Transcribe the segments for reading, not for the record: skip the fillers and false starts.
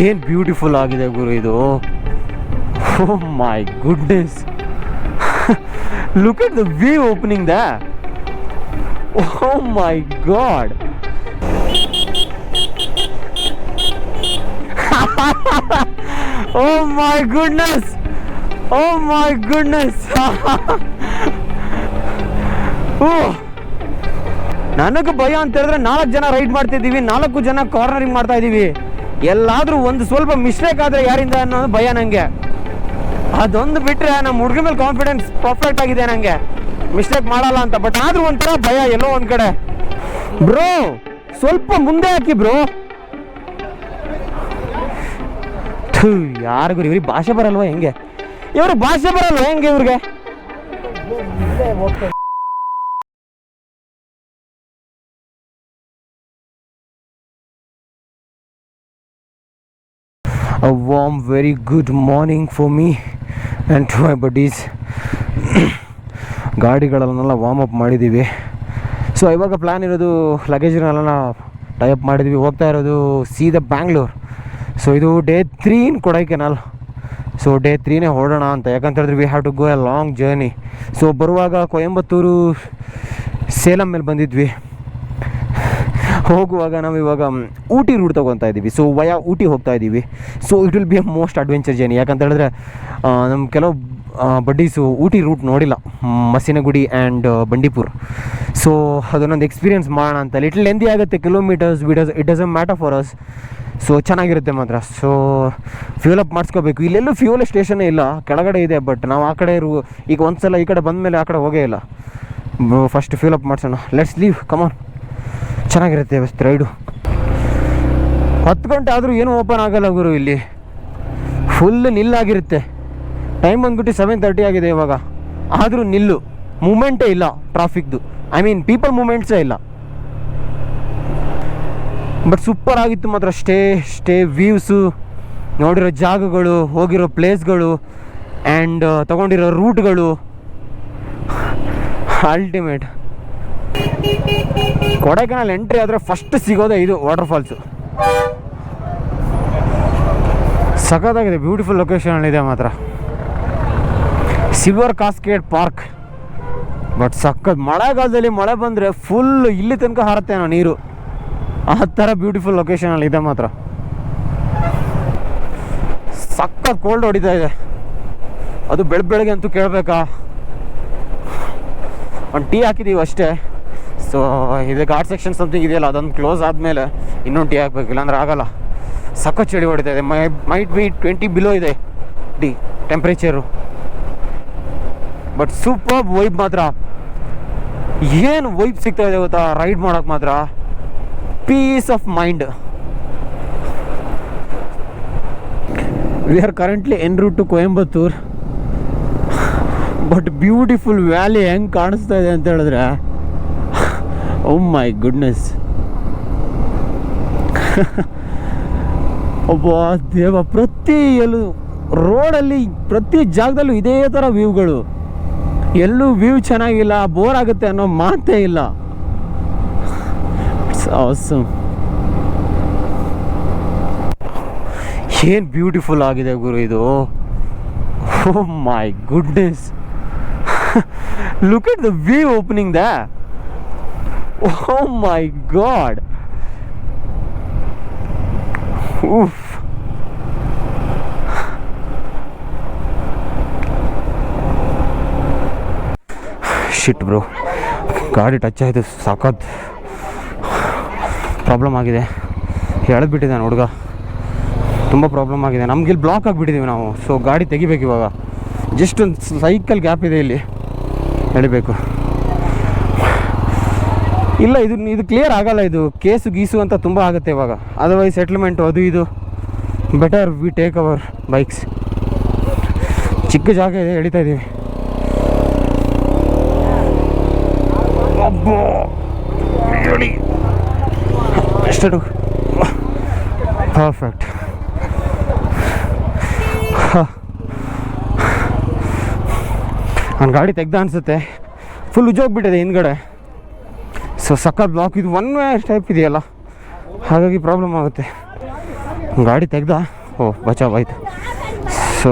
ಏನು ಬ್ಯೂಟಿಫುಲ್ ಆಗಿದೆ ಗುರು ಇದು. Oh my goodness, look at the view opening ದ. Oh my god. Oh my goodness! Oh my goodness! ನನಗೆ ಭಯ ಅಂತ ಹೇಳಿದ್ರೆ 4 ಜನ ರೈಡ್ ಮಾಡ್ತಿದ್ದೀವಿ, 4 ಜನ ಕಾರ್ನರಿಂಗ್ ಮಾಡ್ತಾ ಇದ್ದೀವಿ. ಎಲ್ಲಾದ್ರೂ ಒಂದು ಸ್ವಲ್ಪ ಮಿಸ್ಟೇಕ್ ಆದರೆ ಯಾರಿಂದ ಅನ್ನೋದು ಭಯ ನನಗೆ. ಅದೊಂದು ಬಿಟ್ಟರೆ ನಮ್ಮ ಹುಡುಗ ಮೇಲೆ ಕಾನ್ಫಿಡೆನ್ಸ್ ಪರ್ಫೆಕ್ಟ್ ಆಗಿದೆ ನನಗೆ, ಮಿಸ್ಟೇಕ್ ಮಾಡಲ್ಲ ಅಂತ. ಬಟ್ ಆದ್ರೂ ಒಂಥರ ಭಯ ಎಲ್ಲೋ ಒಂದು ಕಡೆ. ಬ್ರೋ ಸ್ವಲ್ಪ ಮುಂದೆ ಹಾಕಿ ಬ್ರೋ. ಯಾರಿಗೂ ಇವ್ರಿಗೆ ಭಾಷೆ ಬರಲ್ವಾ ಹೆಂಗೆ? ಇವ್ರಿಗೆ ಭಾಷೆ ಬರಲ್ವಾ ಹೆಂಗೆ ಇವ್ರಿಗೆ? A warm, very good morning for me and to my buddies. ಗಾಡಿಗಳನ್ನೆಲ್ಲ ವಾರ್ಮ್ ಅಪ್ ಮಾಡಿದ್ದೀವಿ. ಸೊ ಇವಾಗ ಪ್ಲ್ಯಾನ್ ಇರೋದು ಲಗೇಜ್ನೆಲ್ಲ ಟೈಅಪ್ ಮಾಡಿದ್ವಿ. ಹೋಗ್ತಾ ಇರೋದು ಸೀದಾ ಬ್ಯಾಂಗ್ಳೂರ್. ಸೊ ಇದು day 3 in Kodaikanal. So day 3ನೇ ಹೊರಡೋಣ ಅಂತ, ಯಾಕಂತ ಹೇಳಿದ್ರೆ we have to go a long journey. So ಬರುವಾಗ ಕೊಯಂಬತ್ತೂರು ಸೇಲಂ ಮೇಲೆ ಬಂದಿದ್ವಿ. ಹೋಗುವಾಗ ನಾವು ಇವಾಗ ಊಟಿ ರೂಟ್ ತೊಗೊತಾ ಇದ್ದೀವಿ. ಸೊ ವಯಾ ಊಟಿ ಹೋಗ್ತಾ ಇದ್ದೀವಿ. So it will be a most adventure journey. ಯಾಕಂತ ಹೇಳಿದ್ರೆ ನಮ್ಮ ಕೆಲವು ಬಡ್ಡೀಸು ಊಟಿ ರೂಟ್ ನೋಡಿಲ್ಲ, ಮಸಿನಗುಡಿ ಆ್ಯಂಡ್ ಬಂಡೀಪುರ್. ಸೊ ಅದನ್ನೊಂದು ಎಕ್ಸ್ಪೀರಿಯನ್ಸ್ ಮಾಡೋಣ ಅಂತ. ಲಿಟ್ಲ್ ಲೆಂದಿ ಆಗುತ್ತೆ, kilometres it doesn't matter for us. So ಚೆನ್ನಾಗಿರುತ್ತೆ ಮಾತ್ರ. ಸೊ ಫ್ಯೂಲ್ ಅಪ್ ಮಾಡಿಸ್ಕೋಬೇಕು. ಇಲ್ಲೆಲ್ಲೂ ಫ್ಯೂಲ್ ಸ್ಟೇಷನ್ನೇ ಇಲ್ಲ, ಕೆಳಗಡೆ ಇದೆ. ಬಟ್ ನಾವು ಆ ಕಡೆ ಈಗ ಒಂದು ಸಲ ಈ ಕಡೆ ಬಂದಮೇಲೆ ಆ ಕಡೆ ಹೋಗೇ ಇಲ್ಲ. ಫಸ್ಟ್ ಫ್ಯೂಲ್ ಅಪ್ ಮಾಡಿಸೋಣ. Let's leave, come on. ಚೆನ್ನಾಗಿರುತ್ತೆ ಇವತ್ತು ರೈಡು. 10 ಗಂಟೆ ಆದರೂ ಏನೂ ಓಪನ್ ಆಗೋಲ್ಲ ಗುರು, ಇಲ್ಲಿ ಫುಲ್ ನಿಲ್ಲಾಗಿರುತ್ತೆ. ಟೈಮ್ ಬಂದ್ಬಿಟ್ಟು 7:30 ಆಗಿದೆ ಇವಾಗ, ಆದರೂ ನಿಲ್ಲು, ಮೂಮೆಂಟೇ ಇಲ್ಲ ಟ್ರಾಫಿಕ್ದು. ಐ ಮೀನ್ ಪೀಪಲ್ ಮೂಮೆಂಟ್ಸೇ ಇಲ್ಲ. ಬಟ್ ಸೂಪರ್ ಆಗಿತ್ತು ಮಾತ್ರ. ಸ್ಟೇ ವ್ಯೂಸು, ನೋಡಿರೋ ಜಾಗಗಳು, ಹೋಗಿರೋ ಪ್ಲೇಸ್ಗಳು ಆ್ಯಂಡ್ ತೊಗೊಂಡಿರೋ ರೂಟ್ಗಳು ಅಲ್ಟಿಮೇಟ್. ಕೊಡೈಕೆನಾಲ್ ಎಂಟ್ರಿ ಆದರೆ ಫಸ್ಟ್ ಸಿಗೋದೇ ಇದು ವಾಟರ್ ಫಾಲ್ಸು. ಸಖತ್ತಾಗಿದೆ, ಬ್ಯೂಟಿಫುಲ್ ಲೊಕೇಶನಲ್ಲಿದೆ ಮಾತ್ರ. Silver ಕಾಸ್ಕೇಡ್ park. ಬಟ್ ಸಖತ್ ಮಳೆಗಾಲದಲ್ಲಿ ಮಳೆ ಬಂದರೆ ಫುಲ್ ಇಲ್ಲಿ ತನಕ ಹಾರುತ್ತೇನೋ ನೀರು, ಆ ಥರ ಬ್ಯೂಟಿಫುಲ್ ಲೊಕೇಶನಲ್ಲಿ ಇದೆ ಮಾತ್ರ. ಸಖತ್ ಕೋಲ್ಡ್ ಹೊಡಿತಾ ಇದೆ, ಅದು ಬೆಳಗ್ಗೆ ಅಂತೂ ಕೇಳಬೇಕಾ. ಒಂದು ಟೀ ಹಾಕಿದ್ದೀವಿ ಅಷ್ಟೇ. ಸೊ ಇದು ಘಾಟ್ ಸೆಕ್ಷನ್ ಸಮಥಿಂಗ್ ಇದೆಯಲ್ಲ, ಅದೊಂದು ಕ್ಲೋಸ್ ಆದಮೇಲೆ ಇನ್ನೊಂದು ಟೀ ಹಾಕಬೇಕು, ಇಲ್ಲಾಂದ್ರೆ ಆಗಲ್ಲ. ಸಖತ್ ಚಳಿ ಹೊಡಿತಾ ಇದೆ. ಮೈಟ್ ಬಿ 20 ಬಿಲೋ ಇದೆ ಟೆಂಪ್ರೇಚರು. ಬಟ್ ಸೂಪರ್ ವೈಬ್ ಮಾತ್ರ. ಏನು ವೈಬ್ ಸಿಗ್ತಾ ಇದೆ ಗೊತ್ತಾ ರೈಡ್ ಮಾಡೋಕ್ಕೆ ಮಾತ್ರ. Peace of mind. We are currently en route to Coimbatore. But beautiful valley ಹೆಂಗೆ ಕಾಣಿಸ್ತಾ ಇದೆ ಅಂತ ಹೇಳಿದ್ರೆ, ಓ ಮೈ ಗುಡ್ನೆಸ್. ಒಬ್ಬ ದೇವ, ಪ್ರತಿಯಲ್ಲೂ ರೋಡಲ್ಲಿ ಪ್ರತಿ ಜಾಗದಲ್ಲೂ ಇದೇ ಥರ ವ್ಯೂಗಳು. ಎಲ್ಲೂ ವ್ಯೂ ಚೆನ್ನಾಗಿಲ್ಲ, ಬೋರ್ ಆಗುತ್ತೆ ಅನ್ನೋ ಮಾತೇ ಇಲ್ಲ. awesome. ಏನು ಬ್ಯೂಟಿಫುಲ್ ಆಗಿದೆ ಗುರು ಇದು. Oh my goodness, look at the view opening ದ. Oh my god. ಉಫ್. ಶಿಟ್ ಬ್ರೋ, ಗಾಡಿ ಟಚ್ ಆಯಿತು, ಸಖತ್ ಪ್ರಾಬ್ಲಮ್ ಆಗಿದೆ. ಎಳೆದ್ಬಿಟ್ಟಿದ್ದಾನೆ ಹುಡುಗ, ತುಂಬ ಪ್ರಾಬ್ಲಮ್ ಆಗಿದೆ. ನಮಗಿಲ್ಲಿ ಬ್ಲಾಕ್ ಆಗಿಬಿಟ್ಟಿದ್ದೀವಿ ನಾವು. ಸೊ ಗಾಡಿ ತೆಗಿಬೇಕು ಇವಾಗ. ಜಸ್ಟ್ ಒಂದು ಸೈಕಲ್ ಗ್ಯಾಪ್ ಇದೆ, ಇಲ್ಲಿ ಎಳಿಬೇಕು. ಇಲ್ಲ ಇದು ಕ್ಲಿಯರ್ ಆಗಲ್ಲ. ಇದು ಕೇಸು ಗೀಸು ಅಂತ ತುಂಬ ಆಗುತ್ತೆ ಇವಾಗ. ಅದರ್ವೈಸ್ ಸೆಟ್ಲ್ಮೆಂಟು ಅದು ಇದು. Better we take hour bikes. ಚಿಕ್ಕ ಜಾಗ ಇದೆ, ಎಳಿತಾ ಇದ್ದೀವಿ. ಅಬ್ಬೋ ಎಳಿ ಎಷ್ಟು ಪರ್ಫೆಕ್ಟ್. ನನ್ನ ಗಾಡಿ ತೆಗ್ದ ಅನಿಸುತ್ತೆ, ಫುಲ್ ಉಜ್ಜೋಗ್ಬಿಟ್ಟಿದೆ ಹಿಂದ್ಗಡೆ. ಸೊ ಸಖತ್ ಬ್ಲಾಕ್. ಇದು ಒನ್ ವೇ ಟೈಪ್ ಇದೆಯಲ್ಲ, ಹಾಗಾಗಿ ಪ್ರಾಬ್ಲಮ್ ಆಗುತ್ತೆ. ಗಾಡಿ ತೆಗ್ದ. ಓ ಬಚಾವಾಯ್ತು. ಸೊ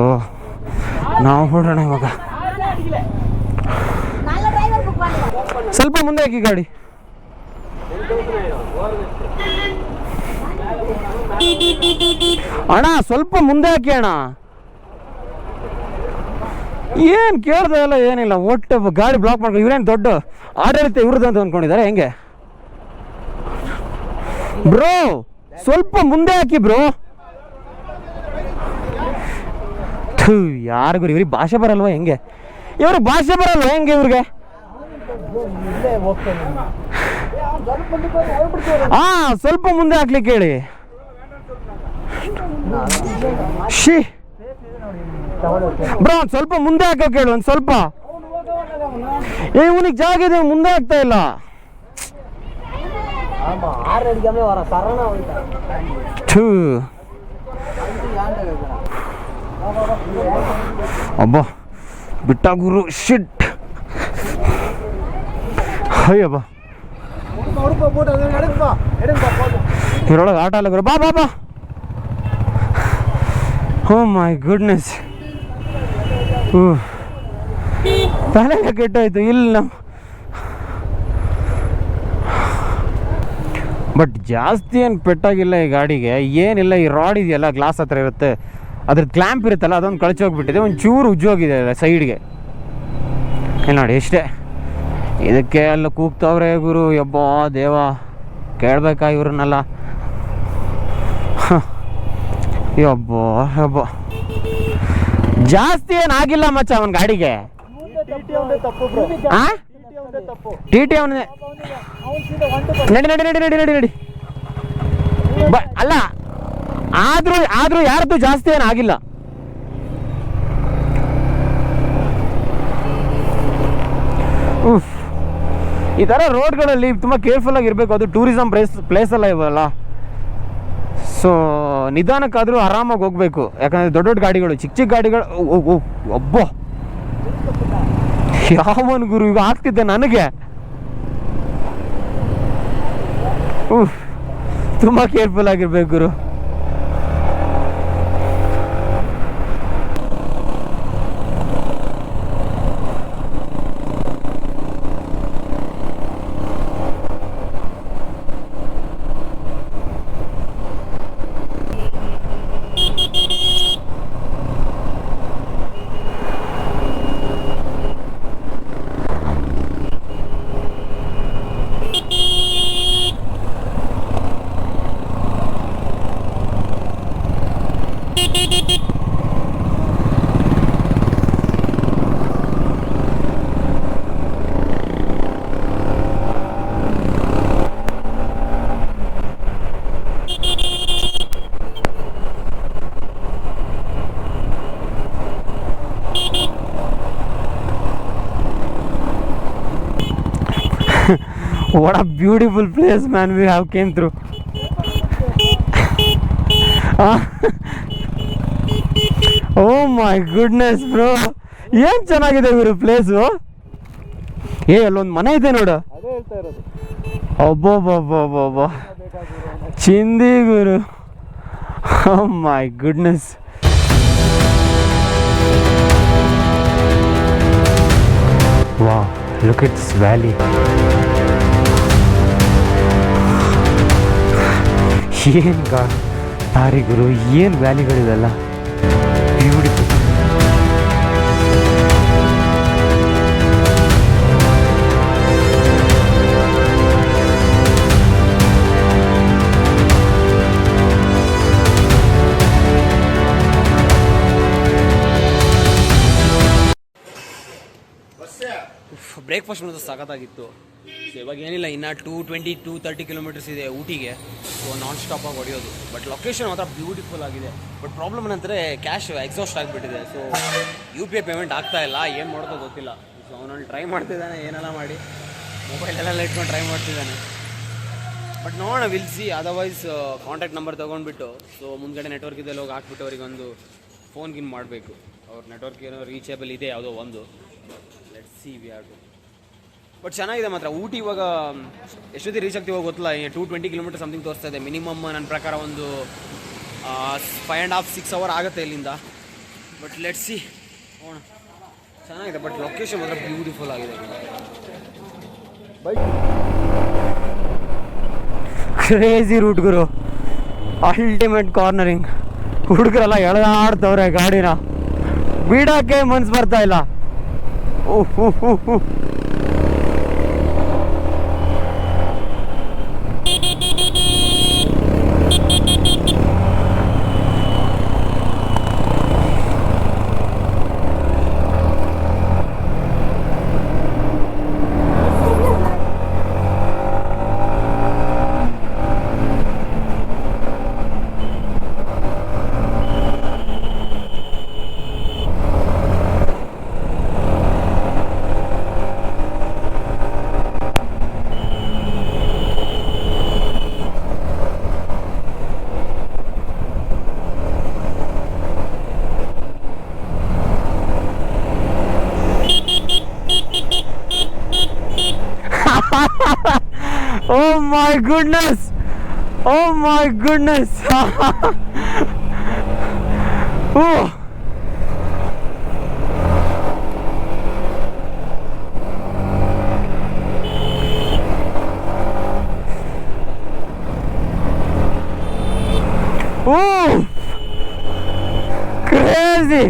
ನಾವು ಹೊರಡೋಣ ಇವಾಗ. ಸ್ವಲ್ಪ ಮುಂದೆ ಹಾಕಿ ಗಾಡಿ. ಅಣ್ಣ ಸ್ವಲ್ಪ ಮುಂದೆ ಹಾಕಿ ಅಣ್ಣ. ಏನು ಕೇಳ್ದೆ ಇಲ್ಲ ಏನಿಲ್ಲ, ಒಟ್ಟು ಗಾಡಿ ಬ್ಲಾಕ್ ಮಾಡ್ಕೊಂಡು ಇವ್ರೇನು ದೊಡ್ಡ ಆಡಳಿತ ಇವ್ರದ್ದು ಅಂತ ಅಂದ್ಕೊಂಡಿದ್ದಾರೆ ಹೆಂಗೆ ಬ್ರೋ? ಸ್ವಲ್ಪ ಮುಂದೆ ಹಾಕಿ ಬ್ರೋ. ಯಾರಿಗೂ ಇವ್ರಿಗೆ ಭಾಷೆ ಬರಲ್ವ ಹೆಂಗೆ? ಇವ್ರಿಗೆ ಭಾಷೆ ಬರಲ್ವ ಹೆಂಗೆ ಇವ್ರಿಗೆ? ಹಾ ಸ್ವಲ್ಪ ಮುಂದೆ ಹಾಕ್ಲಿಕ್ಕೆ ಹೇಳಿ. ಶಿ ಬ್ರೋ ಒಂದು ಸ್ವಲ್ಪ ಮುಂದೆ ಹಾಕೋಕೆ ಹೇಳು, ಒಂದು ಸ್ವಲ್ಪ. ಇವನಿಗೆ ಜಾಗ ಇದೆ, ಮುಂದೆ ಆಗ್ತಾ ಇಲ್ಲ. ಅಬ್ಬಾ ಬಿಟ್ಟ ಗುರು. ಶಿಟ್ ಅಯ್ಯಬ್ಬಾ, ಇದ್ರೊಳಗೆ ಆಟ ಅಲ್ಲ ಗುರು. ಬಾ ಬಾ ಬಾ. ಓ ಮೈ ಗುಡ್ನೆಸ್, ತಲೆ ಕೆಟ್ಟೋಯ್ತು ಇಲ್ಲ. ಬಟ್ ಜಾಸ್ತಿ ಏನು ಪೆಟ್ಟಾಗಿಲ್ಲ ಈ ಗಾಡಿಗೆ, ಏನಿಲ್ಲ. ಈ ರಾಡ್ ಇದೆಯಲ್ಲ ಗ್ಲಾಸ್ ಹತ್ರ ಇರುತ್ತೆ, ಅದ್ರದ್ದು ಕ್ಲ್ಯಾಂಪ್ ಇರುತ್ತಲ್ಲ ಅದೊಂದು ಕಳಚೋಗ್ಬಿಟ್ಟಿದೆ, ಒಂದು ಚೂರು ಉಜ್ಜೋಗಿದೆ ಸೈಡ್ಗೆ. ಇಲ್ಲ ನೋಡಿ ಇಷ್ಟೇ. ಇದಕ್ಕೆ ಎಲ್ಲ ಕೂಗ್ತವ್ರೆ ಗುರು. ಯಬ್ಬ ದೇವ, ಕೇಳ್ಬೇಕಾ ಇವ್ರನ್ನೆಲ್ಲ? ಯಬ್ಬ ಯಬ್ಬ, ಜಾಸ್ತಿ ಏನಾಗಿಲ್ಲ ಮಚ್ಚ ಅವನ ಗಾಡಿಗೆ. ಟಿ ಟಿ ಅವನೇ. ನಡಿ ನಡಿ ನಡಿ ನಡಿ ನಡಿ ನಡಿ. ಅಲ್ಲ ಆದ್ರೂ ಯಾರ್ದು ಜಾಸ್ತಿ ಏನಾಗಿಲ್ಲ. ಈ ಥರ ರೋಡ್ಗಳಲ್ಲಿ ತುಂಬ ಕೇರ್ಫುಲ್ ಆಗಿರಬೇಕು. ಅದು ಟೂರಿಸಮ್ ಪ್ಲೇಸ್ ಎಲ್ಲ ಇವಲ್ಲ. ಸೊ ನಿಧಾನಕ್ಕಾದರೂ ಆರಾಮಾಗಿ ಹೋಗ್ಬೇಕು. ಯಾಕಂದರೆ ದೊಡ್ಡ ದೊಡ್ಡ ಗಾಡಿಗಳು, ಚಿಕ್ಕ ಚಿಕ್ಕ ಗಾಡಿಗಳು. ಒಬ್ಬ ಯಾವನ್ ಗುರು ಈಗ ಆಗ್ತಿದ್ದೆ ನನಗೆ. ತುಂಬ ಕೇರ್ಫುಲ್ ಆಗಿರ್ಬೇಕು ಗುರು. What a beautiful place, man, we have came through. Oh my goodness bro, ಏನು ಚೆನ್ನಾಗಿದೆ ಗುರು ಪ್ಲೇಸು. ಅಲ್ಲೊಂದು ಮನೆ ಇದೆ ನೋಡು. ಒಬ್ಬೊಬ್ಬೊಬ್ಬೊಬ್ಬ ಚಿಂದಿ ಗುರು. Oh my goodness. Wow, look at this valley. ಏನು ದಾರಿ ಗುರು, ಏನು ವ್ಯಾಲಿಗಳಿದೆಲ್ಲ ಬ್ಯೂಟಿಫುಲ್. ಬ್ರೇಕ್ಫಾಸ್ಟ್ ಮಾಡೋದು ಸಖತ್ತಾಗಿತ್ತು. ಸೊ ಇವಾಗ ಏನಿಲ್ಲ, ಇನ್ನು 220-230 ಕಿಲೋಮೀಟರ್ಸ್ ಇದೆ ಊಟಿಗೆ. ಸೊ ನಾನ್ ಸ್ಟಾಪಾಗಿ ಹೊಡೆಯೋದು. ಬಟ್ ಲೊಕೇಶನ್ ಮಾತ್ರ ಬ್ಯೂಟಿಫುಲ್ ಆಗಿದೆ. ಬಟ್ ಪ್ರಾಬ್ಲಮ್ ಏನಂದರೆ ಕ್ಯಾಶ್ ಎಕ್ಸಾಸ್ಟ್ ಆಗಿಬಿಟ್ಟಿದೆ. ಸೊ UPI ಪೇಮೆಂಟ್ ಆಗ್ತಾ ಇಲ್ಲ, ಏನು ಮಾಡೋದೋ ಗೊತ್ತಿಲ್ಲ. ಸೊ ಅವನಲ್ಲಿ ಟ್ರೈ ಮಾಡ್ತಿದ್ದಾನೆ, ಏನೆಲ್ಲ ಮಾಡಿ ಮೊಬೈಲೆಲ್ಲ ಇಟ್ಕೊಂಡು ಟ್ರೈ ಮಾಡ್ತಿದ್ದಾನೆ. ಬಟ್ ನೋಡೋಣ, we'll see. Otherwise contact number ತೊಗೊಂಡ್ಬಿಟ್ಟು ಸೊ ಮುಂದ್ಗಡೆ ನೆಟ್ವರ್ಕ್ ಇದೆಲ್ಲ ಹೋಗಿ ಹಾಕ್ಬಿಟ್ಟು ಅವ್ರಿಗೆ ಒಂದು ಫೋನ್ಗಿನ್ ಮಾಡಬೇಕು. ಅವ್ರ ನೆಟ್ವರ್ಕ್ ಏನೋ ರೀಚೇಬಲ್ ಇದೆ ಯಾವುದೋ ಒಂದು. Let's see we are two. But ಚೆನ್ನಾಗಿದೆ ಮಾತ್ರ ಊಟಿ. ಇವಾಗ ಎಷ್ಟೊತ್ತಿಗೆ ರೀಚ್ ಆಗ್ತೀವೋ ಗೊತ್ತಿಲ್ಲ. 220 ಕಿಲೋಮೀಟರ್ ಸಮಥಿಂಗ್ ತೋರಿಸ್ತಾ ಇದೆ. ಮಿನಿಮಮ್ ನನ್ನ ಪ್ರಕಾರ ಒಂದು 5.5-6 ಅವರ್ ಆಗುತ್ತೆ ಇಲ್ಲಿಂದ. ಬಟ್ ಲೆಟ್ಸ್ ಸಿ, ನೋಡೋಣ. ಚೆನ್ನಾಗಿದೆ, ಬಟ್ ಲೊಕೇಶನ್ ಮಾತ್ರ ಬ್ಯೂಟಿಫುಲ್ ಆಗಿದೆ. ಕ್ರೇಜಿ ರೂಟ್ ಗುರು, ಅಲ್ಟಿಮೇಟ್ ಕಾರ್ನರಿಂಗ್. ಹುಡುಗರೆಲ್ಲ ಎಳೆದಾಡ್ತವ್ರೆ ಗಾಡಿನ, ಬಿಡೋಕ್ಕೆ ಮನ್ಸು ಬರ್ತಾ ಇಲ್ಲ. Oh my goodness! Oh my goodness! Oh. Oh! Crazy!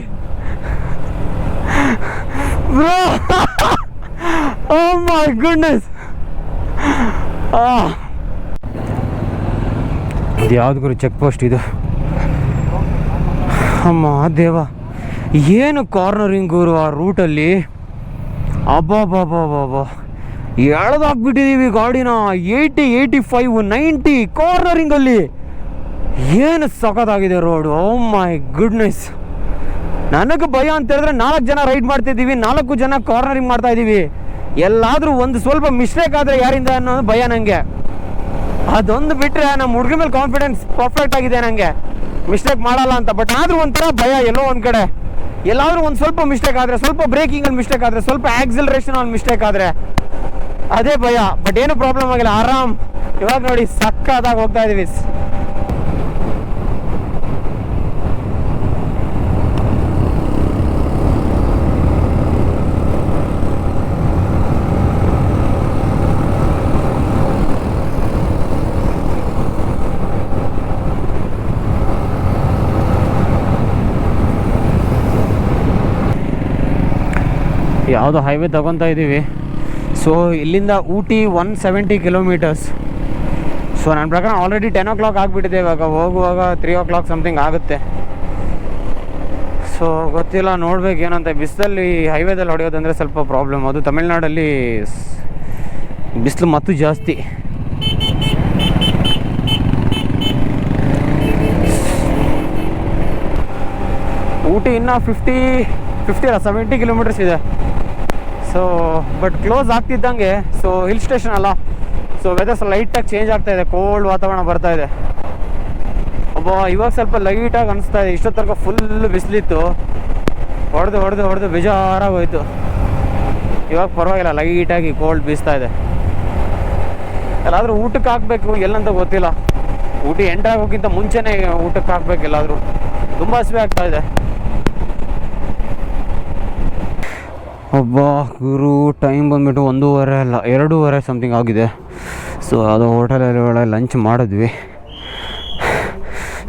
Bro! Oh my goodness! ಇದು ಯಾವ್ದು ಗುರು ಚೆಕ್ ಪೋಸ್ಟ್ ಇದು? ಅಮ್ಮ ದೇವ, ಏನು ಕಾರ್ನರಿಂಗ್ ಗುರು ಆ ರೂಟಲ್ಲಿ. ಅಬ್ಬಾಬಾಬಾಬಾ, ಎಳ್ದಾಕ್ಬಿಟ್ಟಿದ್ದೀವಿ ಗಾಡಿನ. 80, 85, 90 ಕಾರ್ನರಿಂಗಲ್ಲಿ. ಏನು ಸಖತ್ತಾಗಿದೆ ರೋಡು. O my goodness. ನನಗೆ ಭಯ ಅಂತ ಹೇಳಿದ್ರೆ 4 ಜನ ರೈಡ್ ಮಾಡ್ತಿದ್ದೀವಿ, 4 ಜನ ಕಾರ್ನರಿಂಗ್ ಮಾಡ್ತಾ ಇದ್ದೀವಿ. ಎಲ್ಲಾದರೂ ಒಂದು ಸ್ವಲ್ಪ ಮಿಸ್ಟೇಕ್ ಆದರೆ ಯಾರಿಂದ ಅನ್ನೋದು ಭಯ ನನಗೆ. ಅದೊಂದು ಬಿಟ್ಟರೆ ನಮ್ಮ ಹುಡುಗ ಮೇಲೆ ಕಾನ್ಫಿಡೆನ್ಸ್ ಪರ್ಫೆಕ್ಟ್ ಆಗಿದೆ ನನಗೆ, ಮಿಸ್ಟೇಕ್ ಮಾಡಲ್ಲ ಅಂತ. ಬಟ್ ಆದರೂ ಒಂಥರ ಭಯ ಎಲ್ಲೋ ಒಂದು ಕಡೆ. ಎಲ್ಲಾದರೂ ಒಂದು ಸ್ವಲ್ಪ ಮಿಸ್ಟೇಕ್ ಆದರೆ, ಸ್ವಲ್ಪ ಬ್ರೇಕಿಂಗಲ್ಲಿ ಮಿಸ್ಟೇಕ್ ಆದರೆ, ಸ್ವಲ್ಪ ಆಕ್ಸಿಲರೇಷನಲ್ಲಿ ಮಿಸ್ಟೇಕ್ ಆದರೆ ಅದೇ ಭಯ. ಬಟ್ ಏನು ಪ್ರಾಬ್ಲಮ್ ಆಗಿಲ್ಲ, ಆರಾಮ್. ಇವಾಗ ನೋಡಿ ಸಕ್ಕತ್ತಾಗಿ ಹೋಗ್ತಾ ಇದ್ದೀವಿ. ಯಾವುದೋ ಹೈವೇ ತಗೊತಾ ಇದ್ದೀವಿ. ಸೊ ಇಲ್ಲಿಂದ ಊಟಿ 170 ಕಿಲೋಮೀಟರ್ಸ್. ಸೊ ನನ್ನ ಪ್ರಕಾರ ಆಲ್ರೆಡಿ 10 o'clock ಆಗಿಬಿಟ್ಟಿದೆ. ಇವಾಗ ಹೋಗುವಾಗ 3 o'clock ಸಮಥಿಂಗ್ ಆಗುತ್ತೆ. ಸೊ ಗೊತ್ತಿಲ್ಲ, ನೋಡ್ಬೇಕು ಏನಂತ. ಬಿಸಿಲಲ್ಲಿ ಹೈವೇದಲ್ಲಿ ಹೊಡೆಯೋದಂದರೆ ಸ್ವಲ್ಪ ಪ್ರಾಬ್ಲಮ್. ಅದು ತಮಿಳ್ನಾಡಲ್ಲಿ ಬಿಸಿಲು ಮತ್ತು ಜಾಸ್ತಿ. ಊಟಿ ಇನ್ನೂ 50 ಅಲ್ಲ 70 ಕಿಲೋಮೀಟರ್ಸ್ ಇದೆ. ಸೊ ಬಟ್ ಕ್ಲೋಸ್ ಆಗ್ತಿದ್ದಂಗೆ, ಸೊ ಹಿಲ್ ಸ್ಟೇಷನ್ ಅಲ್ಲ, ಸೊ ವೆದರ್ಸ್ ಲೈಟಾಗಿ ಚೇಂಜ್ ಆಗ್ತಾ ಇದೆ, ಕೋಲ್ಡ್ ವಾತಾವರಣ ಬರ್ತಾ ಇದೆ. ಇವಾಗ ಸ್ವಲ್ಪ ಲೈಟಾಗಿ ಅನಿಸ್ತಾ ಇದೆ. ಇಷ್ಟೊತ್ತು ತನಕ ಫುಲ್ ಬಿಸಿಲಿತ್ತು, ಹೊಡೆದು ಬೇಜಾರಾಗೋಯ್ತು. ಇವಾಗ ಪರವಾಗಿಲ್ಲ, ಲೈಟಾಗಿ ಕೋಲ್ಡ್ ಬೀಸ್ತಾ ಇದೆ. ಎಲ್ಲಾದರೂ ಊಟಕ್ಕೆ ಹಾಕಬೇಕು, ಎಲ್ಲಂತ ಗೊತ್ತಿಲ್ಲ. ಊಟಿ ಎಂಟ್ರಾಗಿ ಹೋಗಿಂತ ಮುಂಚೆನೇ ಊಟಕ್ಕೆ ಹಾಕ್ಬೇಕು ಎಲ್ಲಾದರೂ. ತುಂಬ ಹಸಿವೆ ಆಗ್ತಾ ಇದೆ. ಒಬ್ಬ ಗುರು, ಟೈಮ್ ಬಂದುಬಿಟ್ಟು 1:30 ಅಲ್ಲ 2:30 ಸಮಥಿಂಗ್ ಆಗಿದೆ. ಸೊ ಅದು ಹೋಟೆಲಲ್ಲಿ ಒಳಗೆ ಲಂಚ್ ಮಾಡಿದ್ವಿ.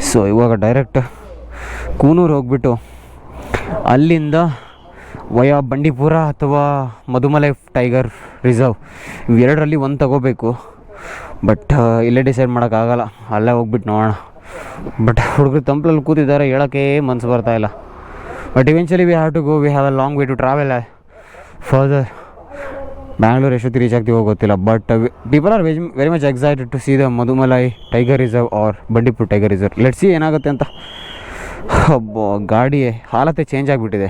ಸೊ ಇವಾಗ ಡೈರೆಕ್ಟ್ ಕೂನೂರು ಹೋಗ್ಬಿಟ್ಟು ಅಲ್ಲಿಂದ ವಯಾ ಬಂಡೀಪುರ ಅಥವಾ ಮಧುಮಲೈ ಟೈಗರ್ ರಿಸರ್ವ್, ಇವೆರಡರಲ್ಲಿ ಒಂದು ತಗೋಬೇಕು. ಬಟ್ ಇಲ್ಲೇ ಡಿಸೈಡ್ ಮಾಡೋಕ್ಕಾಗಲ್ಲ, ಅಲ್ಲೇ ಹೋಗ್ಬಿಟ್ಟು ನೋಡೋಣ. ಬಟ್ ಹುಡುಗರು ತಂಪಲಲ್ಲಿ ಕೂತಿದ್ದಾರೆ, ಹೇಳೋಕ್ಕೆ ಮನಸ್ಸು ಬರ್ತಾಯಿಲ್ಲ. But eventually we have to go, we have a long way to travel further. Bangalore ಎಷ್ಟೊತ್ತಿ ರೀಚ್ ಆಗ್ತೀವೋ ಗೊತ್ತಿಲ್ಲ. But people are very much excited to see the Mudumalai tiger reserve or Bandipur tiger reserve. Let's see ಏನಾಗುತ್ತೆ ಅಂತ. ಗಾಡಿ ಹಾಲತ್ತೆ change ಆಗಿಬಿಟ್ಟಿದೆ.